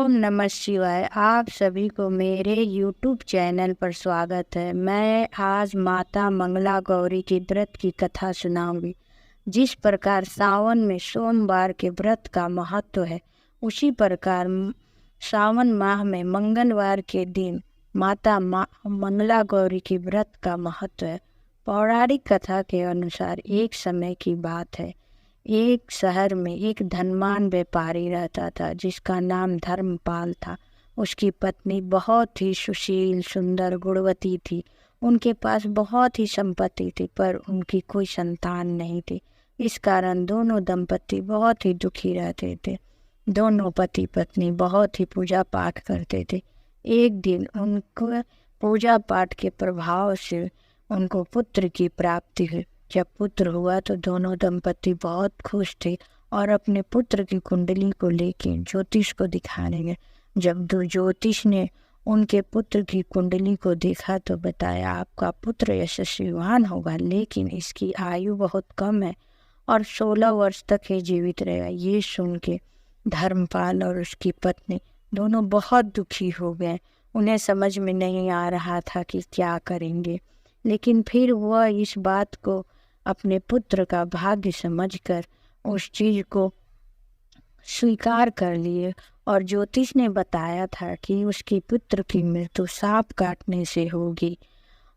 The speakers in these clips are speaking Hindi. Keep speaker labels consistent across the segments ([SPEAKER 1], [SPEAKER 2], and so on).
[SPEAKER 1] ओम नमः शिवाय। आप सभी को मेरे YouTube चैनल पर स्वागत है। मैं आज माता मंगला गौरी की व्रत की कथा सुनाऊंगी। जिस प्रकार सावन में सोमवार के व्रत का महत्व है, उसी प्रकार सावन माह में मंगलवार के दिन माता मंगला गौरी की व्रत का महत्व है। पौराणिक कथा के अनुसार एक समय की बात है, एक शहर में एक धनवान व्यापारी रहता था जिसका नाम धर्मपाल था। उसकी पत्नी बहुत ही सुशील, सुंदर, गुणवती थी। उनके पास बहुत ही संपत्ति थी, पर उनकी कोई संतान नहीं थी। इस कारण दोनों दंपति बहुत ही दुखी रहते थे। दोनों पति पत्नी बहुत ही पूजा पाठ करते थे। एक दिन उनको पूजा पाठ के प्रभाव से उनको पुत्र की प्राप्ति हुई। जब पुत्र हुआ तो दोनों दंपति बहुत खुश थे और अपने पुत्र की कुंडली को लेकर ज्योतिष को दिखाने गए। जब ज्योतिष ने उनके पुत्र की कुंडली को देखा तो बताया, आपका पुत्र यशस्वीवान होगा, लेकिन इसकी आयु बहुत कम है और 16 वर्ष तक ही जीवित रहेगा। ये सुन के धर्मपाल और उसकी पत्नी दोनों बहुत दुखी हो गए। उन्हें समझ में नहीं आ रहा था कि क्या करेंगे, लेकिन फिर वह इस बात को अपने पुत्र का भाग्य समझकर उस चीज को स्वीकार कर लिए। और ज्योतिष ने बताया था कि उसके पुत्र की मृत्यु सांप काटने से होगी।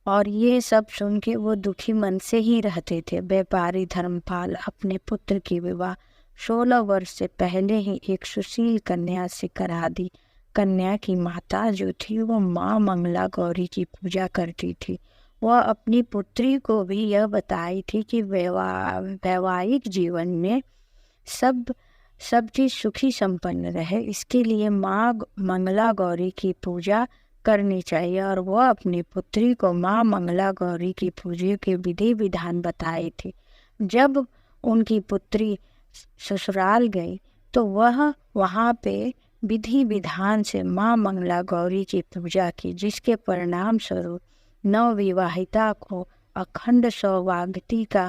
[SPEAKER 1] और ये सब सुन के वो दुखी मन से ही रहते थे। व्यापारी धर्मपाल अपने पुत्र की विवाह 16 वर्ष से पहले ही एक सुशील कन्या से करा दी। कन्या की माता जो थी वो माँ मंगला गौरी की पूजा करती थी। वह अपनी पुत्री को भी यह बताई थी कि वैवाहिक जीवन में सब चीज सुखी संपन्न रहे, इसके लिए माँ मंगला गौरी की पूजा करनी चाहिए। और वह अपनी पुत्री को माँ मंगला गौरी की पूजा के विधि विधान बताए थे। जब उनकी पुत्री ससुराल गई तो वह वहाँ पे विधि विधान से माँ मंगला गौरी की पूजा की, जिसके परिणाम स्वरूप नवविवाहिता को अखंड सौभाग्यवती का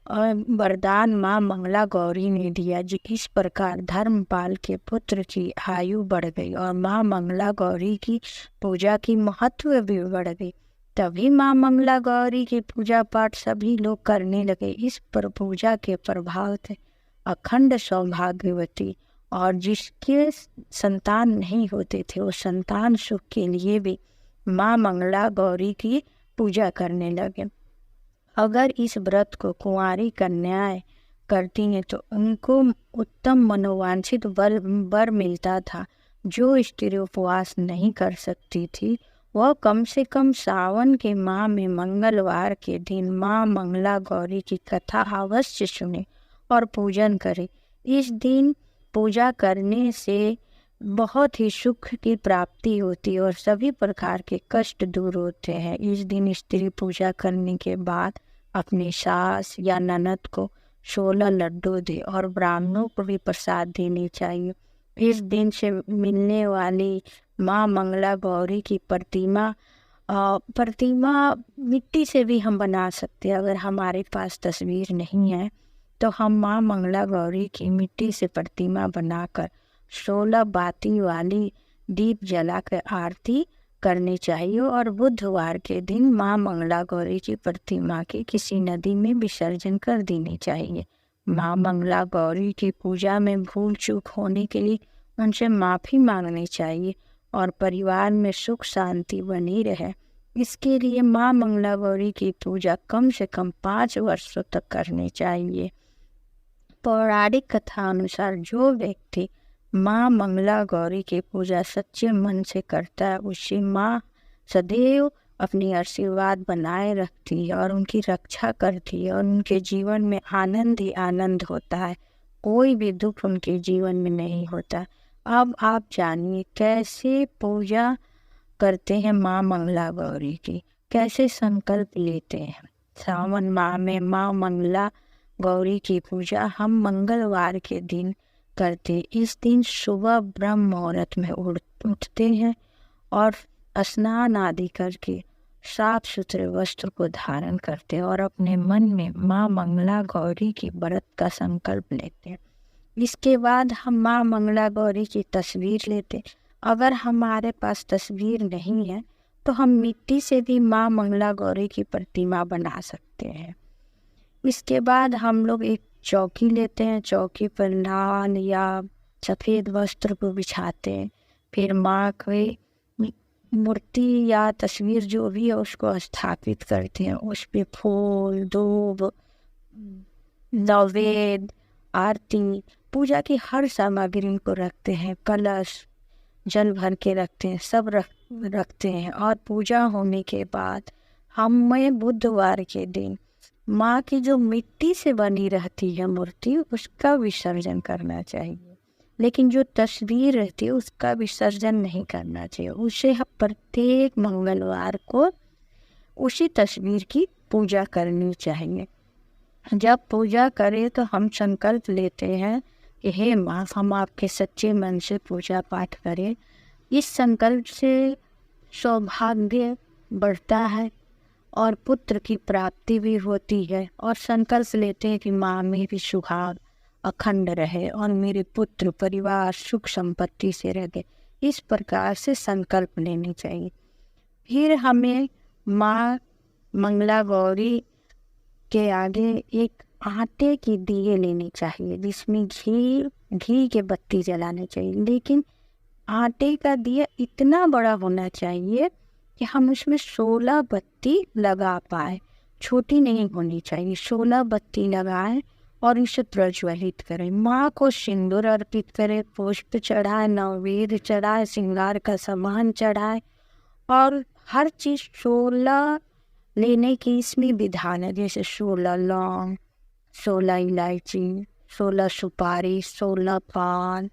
[SPEAKER 1] वरदान माँ मंगला गौरी ने दिया। इस प्रकार धर्मपाल के पुत्र की आयु बढ़ गई और माँ मंगला गौरी की पूजा की महत्व भी बढ़ गई। तभी माँ मंगला गौरी की पूजा पाठ सभी लोग करने लगे। इस पर पूजा के प्रभाव से अखंड सौभाग्यवती और जिसके संतान नहीं होते थे वो संतान सुख के लिए भी माँ मंगला गौरी की पूजा करने लगे। अगर इस व्रत को कुंवारी कन्याएं करती हैं तो उनको उत्तम मनोवांछित वर मिलता था। जो स्त्री उपवास नहीं कर सकती थी वह कम से कम सावन के माह में मंगलवार के दिन माँ मंगला गौरी की कथा अवश्य सुने और पूजन करे। इस दिन पूजा करने से बहुत ही सुख की प्राप्ति होती है और सभी प्रकार के कष्ट दूर होते हैं। इस दिन स्त्री पूजा करने के बाद अपनी सास या ननद को 16 लड्डू दे और ब्राह्मणों को भी प्रसाद देनी चाहिए। इस दिन से मिलने वाली माँ मंगला गौरी की प्रतिमा मिट्टी से भी हम बना सकते हैं। अगर हमारे पास तस्वीर नहीं है तो हम माँ मंगला गौरी की मिट्टी से प्रतिमा बनाकर 16 बाती वाली दीप जलाकर आरती करनी चाहिए और बुधवार के दिन माँ मंगला गौरी की प्रतिमा की किसी नदी में विसर्जन कर देनी चाहिए। माँ मंगला गौरी की पूजा में भूल चूक होने के लिए उनसे माफ़ी मांगनी चाहिए और परिवार में सुख शांति बनी रहे, इसके लिए माँ मंगला गौरी की पूजा कम से कम 5 वर्षों तक करनी चाहिए। पौराणिक कथा अनुसार जो व्यक्ति माँ मंगला गौरी की पूजा सच्चे मन से करता है उसे माँ सदैव अपनी आशीर्वाद बनाए रखती है और उनकी रक्षा करती है और उनके जीवन में आनंद ही आनंद होता है। कोई भी दुख उनके जीवन में नहीं होता। अब आप जानिए कैसे पूजा करते हैं माँ मंगला गौरी की, कैसे संकल्प लेते हैं। सावन माह में माँ मंगला गौरी की पूजा हम मंगलवार के दिन करते। इस दिन सुबह ब्रह्म मुहूर्त में उठते हैं और स्नान आदि करके साफ सुथरे वस्त्र को धारण करते हैं और अपने मन में माँ मंगला गौरी की व्रत का संकल्प लेते हैं। इसके बाद हम माँ मंगला गौरी की तस्वीर लेते। अगर हमारे पास तस्वीर नहीं है तो हम मिट्टी से भी माँ मंगला गौरी की प्रतिमा बना सकते हैं। इसके बाद हम लोग एक चौकी लेते हैं, चौकी पर लाल या सफ़ेद वस्त्र को बिछाते हैं। फिर माँ की मूर्ति या तस्वीर जो भी है उसको स्थापित करते हैं। उस पे फूल, धूप, नैवेद्य, आरती, पूजा की हर सामग्री को रखते हैं। कलश, जल भर के रखते हैं, सब रखते हैं। और पूजा होने के बाद हमें बुधवार के दिन माँ की जो मिट्टी से बनी रहती है मूर्ति उसका विसर्जन करना चाहिए, लेकिन जो तस्वीर रहती है उसका विसर्जन नहीं करना चाहिए। उसे हम प्रत्येक मंगलवार को उसी तस्वीर की पूजा करनी चाहिए। जब पूजा करें तो हम संकल्प लेते हैं कि हे माँ, हम आपके सच्चे मन से पूजा पाठ करें। इस संकल्प से सौभाग्य बढ़ता है और पुत्र की प्राप्ति भी होती है। और संकल्प लेते हैं कि माँ मेरी सुहाग अखंड रहे और मेरे पुत्र परिवार सुख संपत्ति से रहे। इस प्रकार से संकल्प लेनी चाहिए। फिर हमें माँ मंगला गौरी के आगे एक आटे की दिए लेनी चाहिए, जिसमें घी के बत्ती जलाने चाहिए। लेकिन आटे का दिया इतना बड़ा होना चाहिए कि हम उसमें 16 बत्ती लगा पाए, छोटी नहीं होनी चाहिए। 16 बत्ती लगाएं और इसे प्रज्वलित करें। माँ को सिंदूर अर्पित करें, पुष्प चढ़ाए, नैवेद्य चढ़ाए, श्रृंगार का सामान चढ़ाए। और हर चीज़ 16 लेने की इसमें विधान है, जैसे 16 लौंग, 16 इलायची, 16 सुपारी, 16 पान,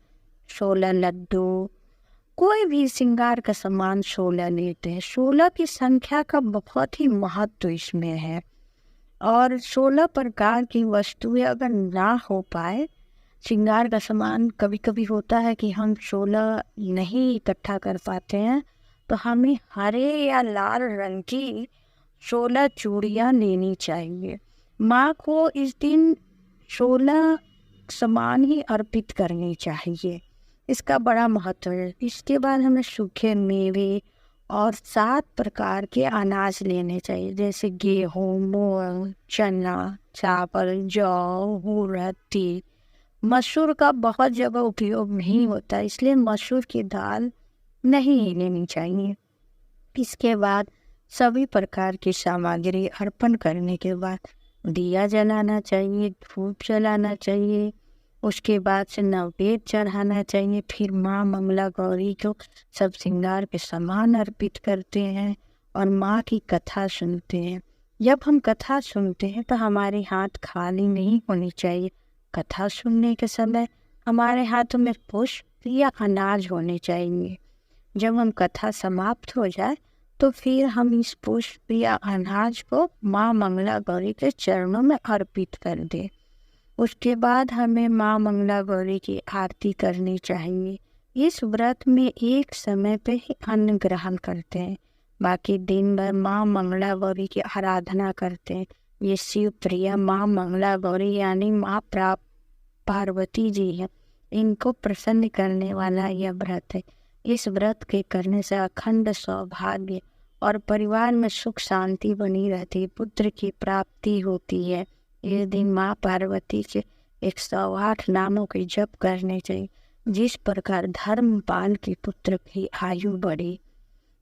[SPEAKER 1] 16 लड्डू, कोई भी श्रृंगार का सामान 16 लेते हैं। 16 की संख्या का बहुत ही महत्व इसमें है। और 16 प्रकार की वस्तुएं अगर ना हो पाए, श्रृंगार का सामान कभी कभी होता है कि हम 16 नहीं इकट्ठा कर पाते हैं, तो हमें हरे या लाल रंग की 16 चूड़ियाँ लेनी चाहिए। माँ को इस दिन 16 सामान ही अर्पित करनी चाहिए, इसका बड़ा महत्व है। इसके बाद हमें सूखे मेवे और 7 प्रकार के अनाज लेने चाहिए, जैसे गेहूँ, मूंग, चना, चावल, जौ, उड़द, तिल। मसूर का बहुत जगह उपयोग नहीं होता, इसलिए मसूर की दाल नहीं लेनी चाहिए। इसके बाद सभी प्रकार की सामग्री अर्पण करने के बाद दिया जलाना चाहिए, धूप जलाना चाहिए। उसके बाद से नैवेद्य चढ़ाना चाहिए। फिर माँ मंगला गौरी को सब श्रृंगार के सामान अर्पित करते हैं और माँ की कथा सुनते हैं। जब हम कथा सुनते हैं तो हमारे हाथ खाली नहीं होनी चाहिए। कथा सुनने के समय हमारे हाथों में पुष्प या अनाज होने चाहिए। जब हम कथा समाप्त हो जाए तो फिर हम इस पुष्प या अनाज को माँ मंगला गौरी के चरणों में अर्पित कर दें। उसके बाद हमें माँ मंगला गौरी की आरती करनी चाहिए। इस व्रत में एक समय पे ही अन्न ग्रहण करते हैं, बाकी दिन भर माँ मंगला गौरी की आराधना करते हैं। ये शिव प्रिया माँ मंगला गौरी यानी माँ पार्वती जी है, इनको प्रसन्न करने वाला यह व्रत है। इस व्रत के करने से अखंड सौभाग्य और परिवार में सुख शांति बनी रहती है, पुत्र की प्राप्ति होती है। इस दिन माँ पार्वती के 108 नामों के जप करने चाहिए। जिस प्रकार धर्मपाल के पुत्र की आयु बढ़ी,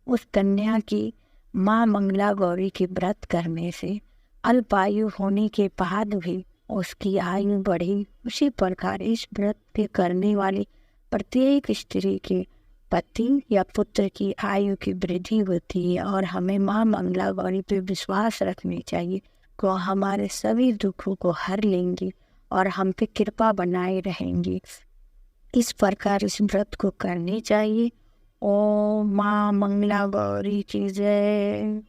[SPEAKER 1] उस कन्या की माँ मंगला गौरी के व्रत करने से अल्पायु होने के बाद भी उसकी आयु बढ़ी। उसी प्रकार इस व्रत के करने वाली प्रत्येक स्त्री के पति या पुत्र की आयु की वृद्धि होती है। और हमें माँ मंगला गौरी पर विश्वास रखनी चाहिए को हमारे सभी दुखों को हर लेंगी और हम पे कृपा बनाए रहेंगी। इस प्रकार इस व्रत को करनी चाहिए। ओम माँ मंगला गौरी की जय।